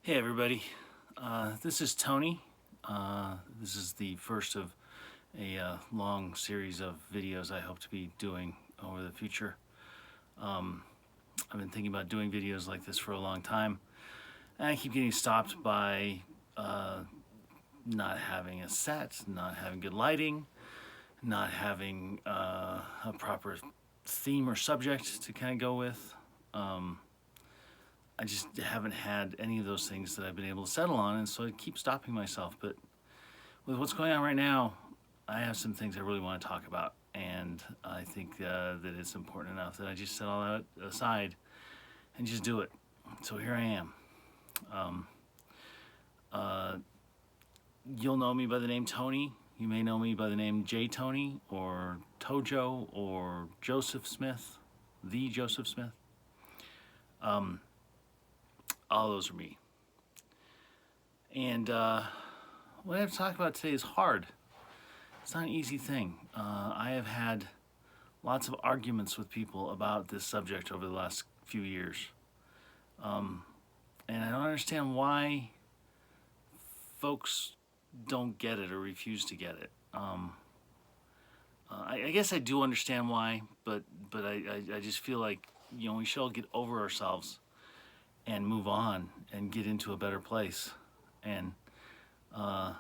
Hey everybody, this is Tony. This is the first of a long series of videos I hope to be doing over the future. I've been thinking about doing videos like this for a long time, and I keep getting stopped by not having a set, not having good lighting, not having a proper theme or subject to kind of go with. I just haven't had any of those things that I've been able to settle on, and so I keep stopping myself. But with what's going on right now, I have some things I really want to talk about, and I think that it's important enough that I just set all that aside and just do it. So here I am. Um, uh, you'll know me by the name Tony. You may know me by the name J. Tony or Tojo or Joseph Smith, the Joseph Smith. Um, all those are me. And what I have to talk about today is hard. It's not an easy thing. I have had lots of arguments with people about this subject over the last few years. And I don't understand why folks don't get it or refuse to get it. I guess I do understand why, but I just feel like, we should all get over ourselves and move on and get into a better place. And the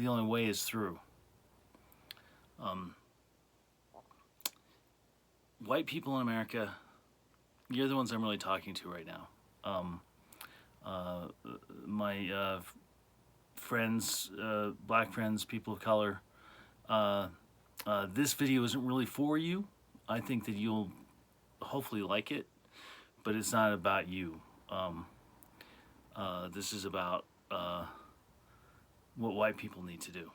only way is through. White people in America, you're the ones I'm really talking to right now. My friends, black friends, people of color, this video isn't really for you. I think that you'll hopefully like it, but it's not about you. This is about what white people need to do.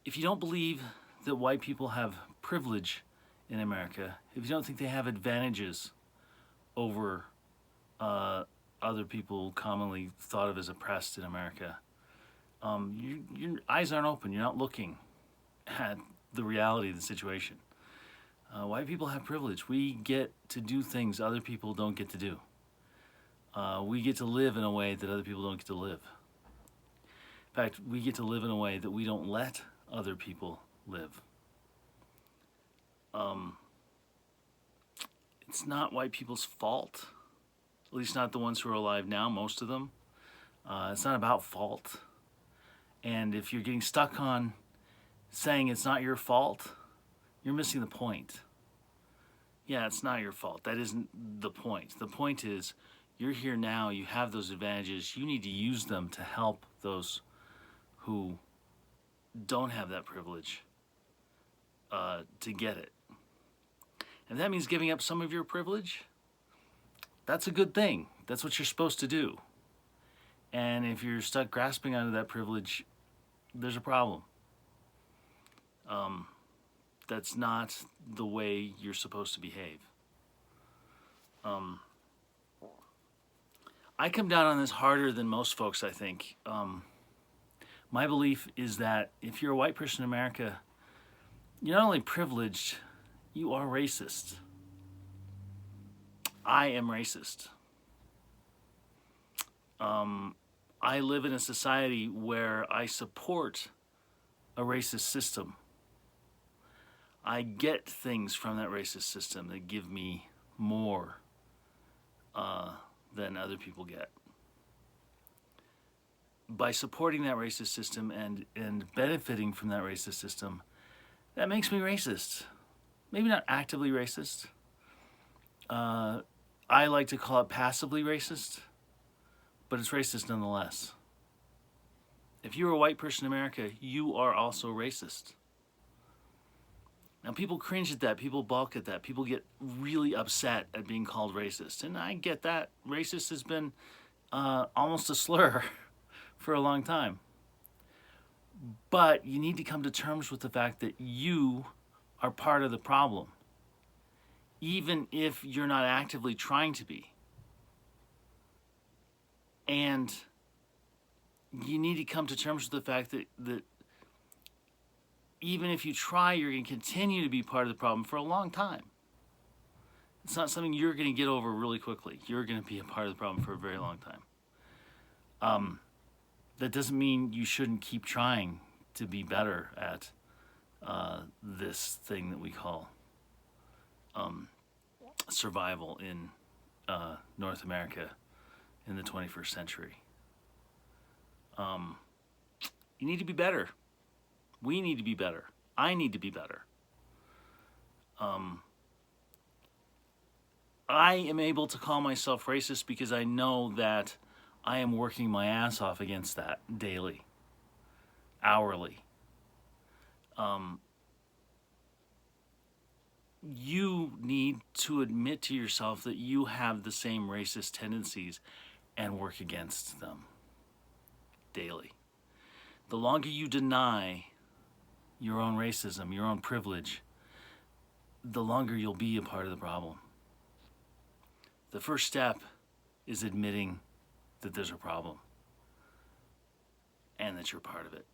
If you don't believe that white people have privilege in America, if you don't think they have advantages over other people commonly thought of as oppressed in America, your eyes aren't open. You're not looking at the reality of the situation. White people have privilege. We get to do things other people don't get to do. We get to live in a way that other people don't get to live. In fact, we get to live in a way that we don't let other people live. It's not white people's fault, at least not the ones who are alive now, most of them. It's not about fault. And if you're getting stuck on saying it's not your fault, you're missing the point. Yeah, it's not your fault. That isn't the point. The point is you're here now, you have those advantages, you need to use them to help those who don't have that privilege to get it. And that means giving up some of your privilege. That's a good thing. That's what you're supposed to do. And if you're stuck grasping onto that privilege, there's a problem. That's not the way you're supposed to behave. I come down on this harder than most folks, I think. My belief is that if you're a white person in America, you're not only privileged, you are racist. I am racist. I live in a society where I support a racist system. I get things from that racist system that give me more than other people get. By supporting that racist system and benefiting from that racist system, that makes me racist. Maybe not actively racist. I like to call it passively racist, but it's racist nonetheless. If you're a white person in America, you are also racist. Now, people cringe at that, people balk at that, people get really upset at being called racist. And I get that. Racist has been almost a slur for a long time. But you need to come to terms with the fact that you are part of the problem, even if you're not actively trying to be. And you need to come to terms with the fact that even if you try, you're going to continue to be part of the problem for a long time. It's not something you're going to get over really quickly. You're going to be a part of the problem for a very long time. That doesn't mean you shouldn't keep trying to be better at this thing that we call survival in North America in the 21st century. You need to be better. We need to be better. I need to be better. I am able to call myself racist because I know that I am working my ass off against that daily, hourly. You need to admit to yourself that you have the same racist tendencies and work against them daily. The longer you deny your own racism, your own privilege, the longer you'll be a part of the problem. The first step is admitting that there's a problem and that you're part of it.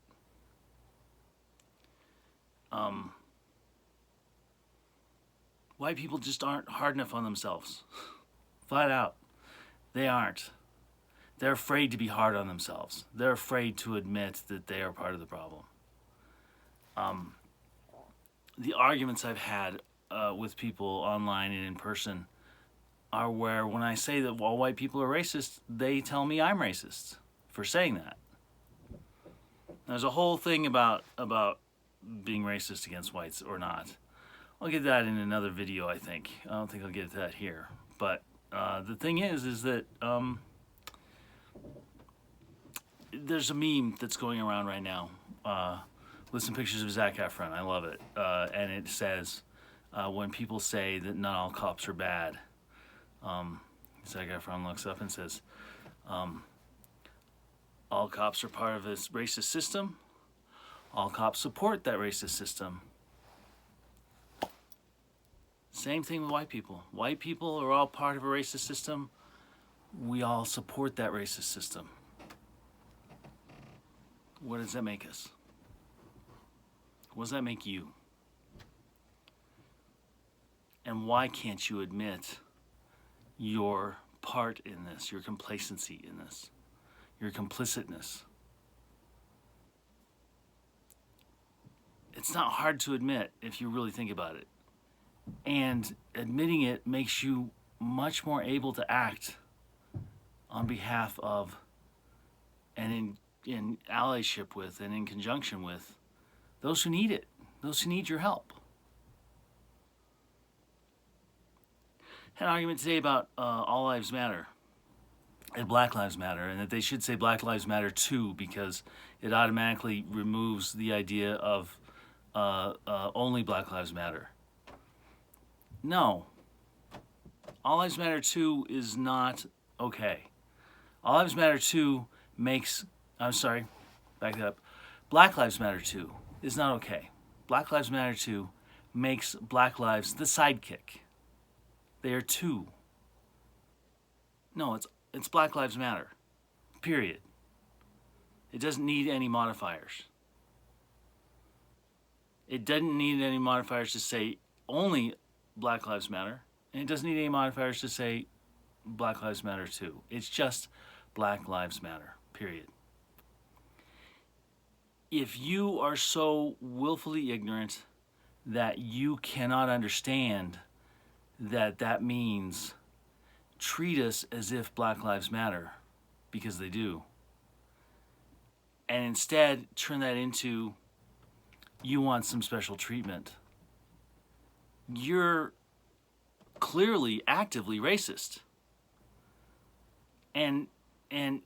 White people just aren't hard enough on themselves. Flat out. They aren't. They're afraid to be hard on themselves. They're afraid to admit that they are part of the problem. The arguments I've had with people online and in person are where when I say that all white people are racist, they tell me I'm racist for saying that. There's a whole thing about being racist against whites or not. I'll get that in another video, I think. I don't think I'll get to that here. But the thing is that there's a meme that's going around right now with some pictures of Zac Efron. I love it. And it says, when people say that not all cops are bad, Zac Efron looks up and says, all cops are part of this racist system. All cops support that racist system. Same thing with white people. White people are all part of a racist system. We all support that racist system. What does that make us? What does that make you? And why can't you admit your part in this, your complacency in this, your complicitness? It's not hard to admit if you really think about it. And admitting it makes you much more able to act on behalf of and in allyship with and in conjunction with those who need it, those who need your help. I had an argument today about All Lives Matter and Black Lives Matter, and that they should say Black Lives Matter too, because it automatically removes the idea of only Black Lives Matter. No. All Lives Matter 2 is not okay. All Lives Matter 2 makes... I'm sorry, back that up. Black Lives Matter 2 is not okay. Black Lives Matter 2 makes Black Lives the sidekick. They are two. No, it's Black Lives Matter. Period. It doesn't need any modifiers. It doesn't need any modifiers to say only Black Lives Matter, and it doesn't need any modifiers to say Black Lives Matter too. It's just Black Lives Matter, period. If you are so willfully ignorant that you cannot understand that that means treat us as if Black Lives Matter, because they do, and instead turn that into you want some special treatment, you're clearly actively racist. And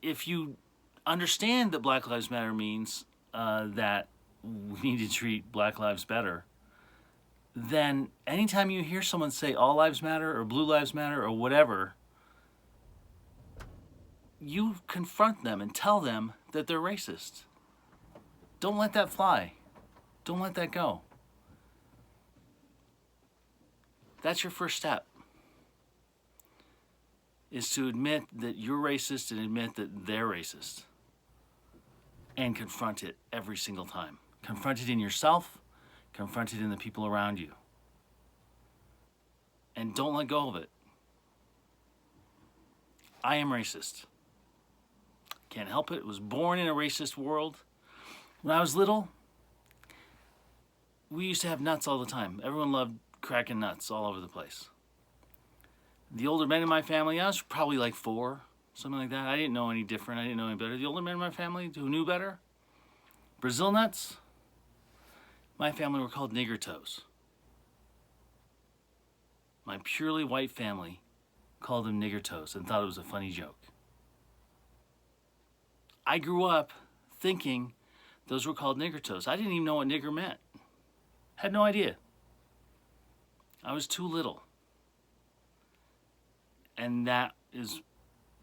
if you understand that Black Lives Matter means that we need to treat Black lives better, then anytime you hear someone say all lives matter or blue lives matter or whatever, you confront them and tell them that they're racist. Don't let that fly. Don't let that go. That's your first step, is to admit that you're racist and admit that they're racist. And confront it every single time. Confront it in yourself, confront it in the people around you. and don't let go of it. I am racist. Can't help it. Was born in a racist world. When I was little, we used to have nuts all the time. Everyone loved cracking nuts all over the place. The older men in my family, I was probably like 4, something like that. I didn't know any different. I didn't know any better. The older men in my family who knew better, Brazil nuts, my family were called nigger toes. My purely white family called them nigger toes and thought it was a funny joke. I grew up thinking those were called nigger toes. I didn't even know what nigger meant. Had no idea. I was too little. And that is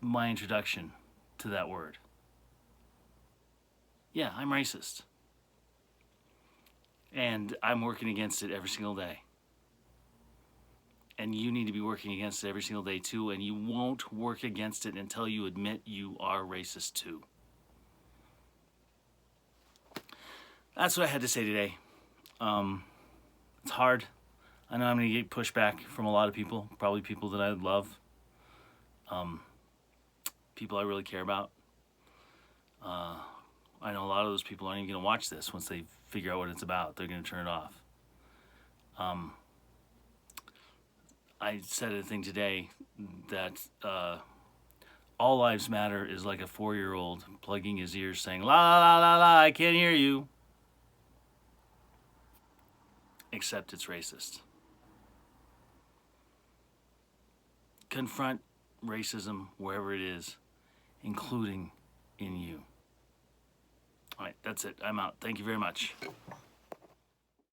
my introduction to that word. Yeah, I'm racist. And I'm working against it every single day. And you need to be working against it every single day too, and you won't work against it until you admit you are racist too. That's what I had to say today. It's hard. I know I'm going to get pushback from a lot of people, probably people that I love, people I really care about. I know a lot of those people aren't even going to watch this once they figure out what it's about. They're going to turn it off. I said a thing today that all lives matter is like a 4-year-old plugging his ears saying, la la la la, I can't hear you. Except it's racist. Confront racism wherever it is, including in you. All right, that's it. I'm out. Thank you very much.